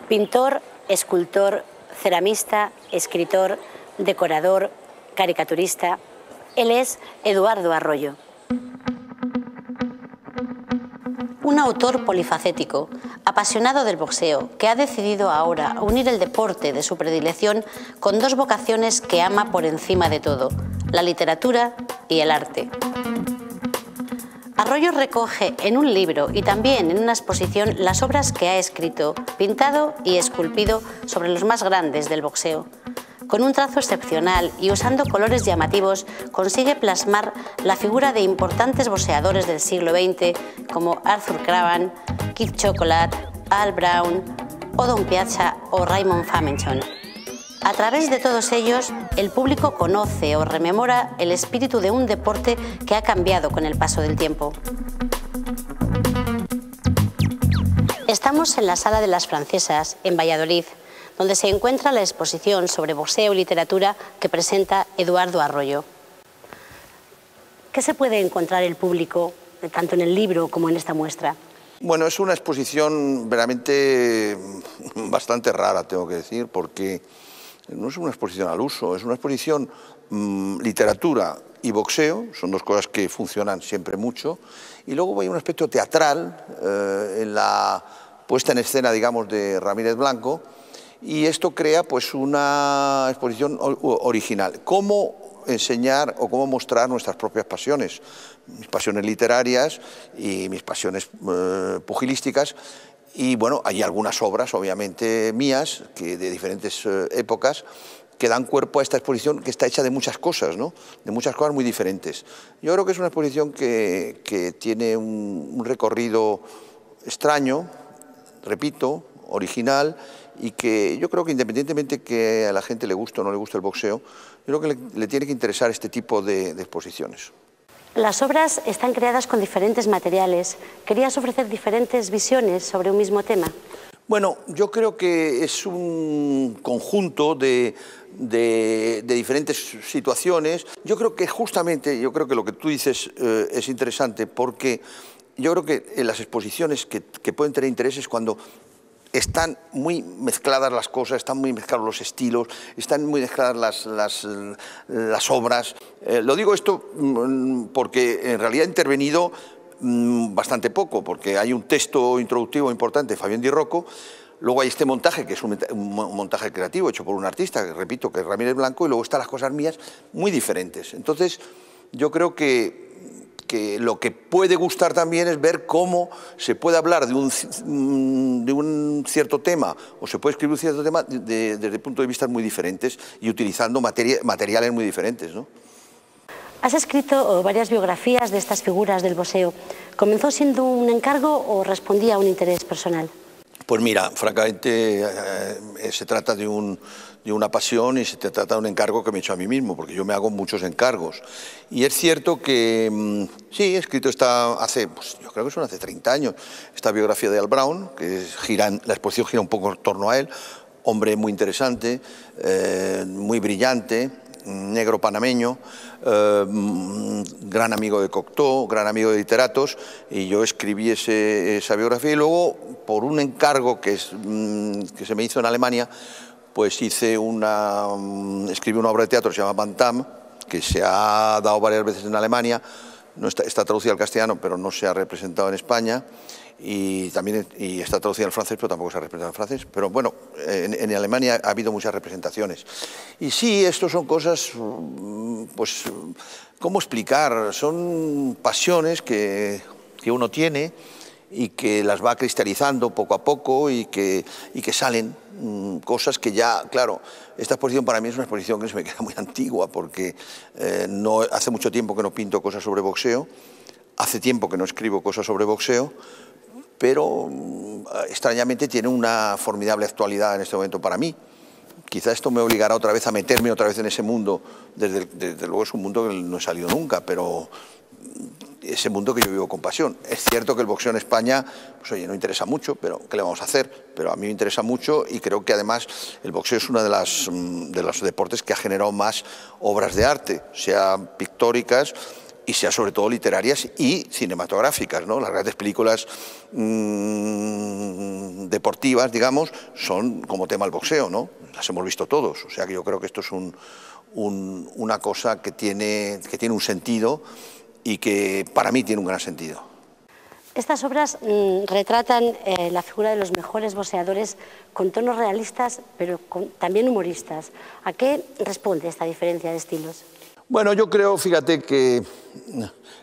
Pintor, escultor, ceramista, escritor, decorador, caricaturista. Él es Eduardo Arroyo. Un autor polifacético, apasionado del boxeo, que ha decidido ahora unir el deporte de su predilección con dos vocaciones que ama por encima de todo: la literatura y el arte. Arroyo recoge en un libro y también en una exposición las obras que ha escrito, pintado y esculpido sobre los más grandes del boxeo. Con un trazo excepcional y usando colores llamativos, consigue plasmar la figura de importantes boxeadores del siglo XX como Arthur Cravan, Kid Chocolate, Al Brown, Odom Piazza o Raymond Famechon. A través de todos ellos, el público conoce o rememora el espíritu de un deporte que ha cambiado con el paso del tiempo. Estamos en la Sala de las Francesas, en Valladolid, donde se encuentra la exposición sobre boxeo y literatura que presenta Eduardo Arroyo. ¿Qué se puede encontrar el público, tanto en el libro como en esta muestra? Bueno, es una exposición verdaderamente bastante rara, tengo que decir, porque no es una exposición al uso, es una exposición literatura y boxeo, son dos cosas que funcionan siempre mucho, y luego hay un aspecto teatral en la puesta en escena, digamos, de Ramírez Blanco, y esto crea pues una exposición original. ¿Cómo enseñar o cómo mostrar nuestras propias pasiones? Mis pasiones literarias y mis pasiones pugilísticas. Y bueno, hay algunas obras, obviamente mías, que de diferentes épocas, que dan cuerpo a esta exposición que está hecha de muchas cosas, ¿no? De muchas cosas muy diferentes. Yo creo que es una exposición que tiene un recorrido extraño, repito, original, y que yo creo que independientemente que a la gente le guste o no le guste el boxeo, yo creo que le tiene que interesar este tipo de exposiciones. Las obras están creadas con diferentes materiales. ¿Querías ofrecer diferentes visiones sobre un mismo tema? Bueno, yo creo que es un conjunto de diferentes situaciones. Yo creo que justamente, yo creo que lo que tú dices es interesante, porque yo creo que en las exposiciones que pueden tener interés es cuando están muy mezcladas las cosas, están muy mezclados los estilos, están muy mezcladas las obras. Lo digo esto porque en realidad he intervenido bastante poco, porque hay un texto introductivo importante de Fabián Di Rocco, luego hay este montaje, que es un montaje creativo hecho por un artista, que repito, que es Ramírez Blanco, y luego están las cosas mías muy diferentes. Entonces, yo creo que lo que puede gustar también es ver cómo se puede hablar de un cierto tema o se puede escribir un cierto tema desde puntos de vista muy diferentes y utilizando materiales muy diferentes, ¿no? Has escrito varias biografías de estas figuras del boxeo. ¿Comenzó siendo un encargo o respondía a un interés personal? Pues mira, francamente se trata de una pasión y se trata de un encargo que me he hecho a mí mismo, porque yo me hago muchos encargos. Y es cierto que sí, he escrito pues yo creo que son hace 30 años, esta biografía de Al Brown, que la exposición gira un poco en torno a él, hombre muy interesante, muy brillante, negro panameño, gran amigo de Cocteau, gran amigo de literatos, y yo escribí esa biografía y luego, por un encargo que se me hizo en Alemania, pues escribí una obra de teatro que se llama Bantam, que se ha dado varias veces en Alemania, no está traducida al castellano, pero no se ha representado en España, y está traducida al francés, pero tampoco se ha representado en francés. Pero bueno, en Alemania ha habido muchas representaciones. Y sí, esto son cosas, pues, ¿cómo explicar? Son pasiones que uno tiene y que las va cristalizando poco a poco y que salen cosas que ya, claro, esta exposición para mí es una exposición que se me queda muy antigua, porque hace mucho tiempo que no pinto cosas sobre boxeo, hace tiempo que no escribo cosas sobre boxeo, pero extrañamente tiene una formidable actualidad en este momento para mí. Quizá esto me obligará otra vez a meterme otra vez en ese mundo. Desde luego es un mundo que no he salido nunca, pero ese mundo que yo vivo con pasión. Es cierto que el boxeo en España, pues oye, no interesa mucho, pero ¿qué le vamos a hacer? Pero a mí me interesa mucho y creo que además el boxeo es uno de los deportes que ha generado más obras de arte, sean pictóricas y sean sobre todo literarias y cinematográficas, ¿no? Las grandes películas deportivas, digamos, son como tema el boxeo, ¿no? Las hemos visto todos, o sea que yo creo que esto es una cosa que tiene un sentido y que para mí tiene un gran sentido. Estas obras retratan la figura de los mejores boxeadores con tonos realistas, pero también humoristas. ¿A qué responde esta diferencia de estilos? Bueno, yo creo, fíjate que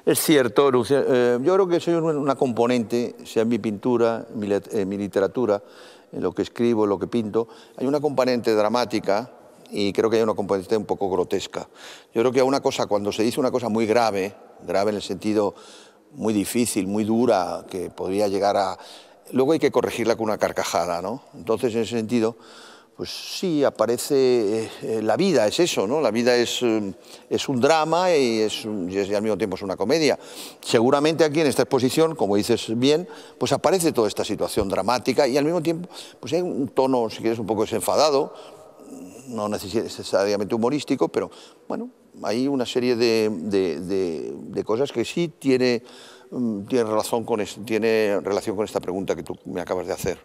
es cierto, yo creo que soy una componente, sea en mi pintura, en mi literatura, en lo que escribo, en lo que pinto, hay una componente dramática y creo que hay una componente un poco grotesca. Yo creo que una cosa, cuando se dice una cosa muy grave, grave en el sentido muy difícil, muy dura, que podría llegar a... Luego hay que corregirla con una carcajada, ¿no? Entonces, en ese sentido, pues sí, aparece... la vida es eso, ¿no? La vida es un drama y al mismo tiempo es una comedia. Seguramente aquí en esta exposición, como dices bien, pues aparece toda esta situación dramática y al mismo tiempo pues hay un tono, si quieres, un poco desenfadado, no necesariamente humorístico, pero bueno, hay una serie de cosas que sí tiene relación con esta pregunta que tú me acabas de hacer.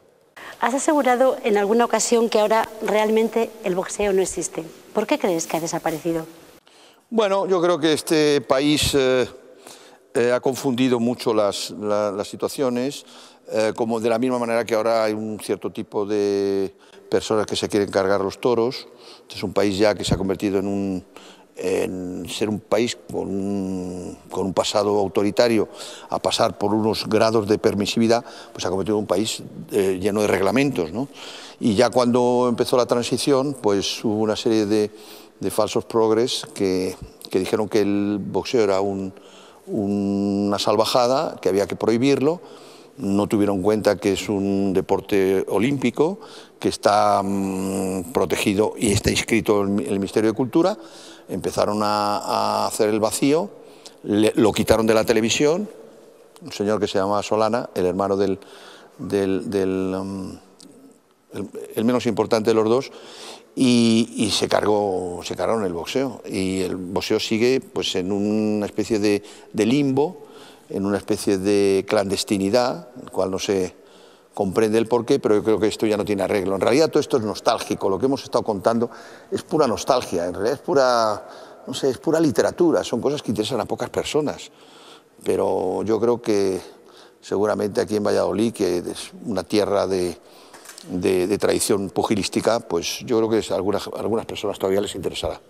Has asegurado en alguna ocasión que ahora realmente el boxeo no existe. ¿Por qué crees que ha desaparecido? Bueno, yo creo que este país ha confundido mucho las situaciones, como de la misma manera que ahora hay un cierto tipo de personas que se quieren cargar los toros. Este es un país ya que se ha convertido en ser un país con un pasado autoritario, a pasar por unos grados de permisividad, pues se ha convertido en un país lleno de reglamentos, ¿no? Y ya cuando empezó la transición, pues hubo una serie de falsos progres que dijeron que el boxeo era una salvajada, que había que prohibirlo. No tuvieron en cuenta que es un deporte olímpico, que está protegido y está inscrito en el Ministerio de Cultura. Empezaron a hacer el vacío, lo quitaron de la televisión, un señor que se llamaba Solana, el hermano el menos importante de los dos, y se cargaron el boxeo. Y el boxeo sigue pues, en una especie de limbo, en una especie de clandestinidad, el cual no se comprende el porqué, pero yo creo que esto ya no tiene arreglo. En realidad todo esto es nostálgico, lo que hemos estado contando es pura nostalgia, en realidad es pura, no sé, es pura literatura, son cosas que interesan a pocas personas, pero yo creo que seguramente aquí en Valladolid, que es una tierra de tradición pugilística, pues yo creo que a algunas personas todavía les interesará.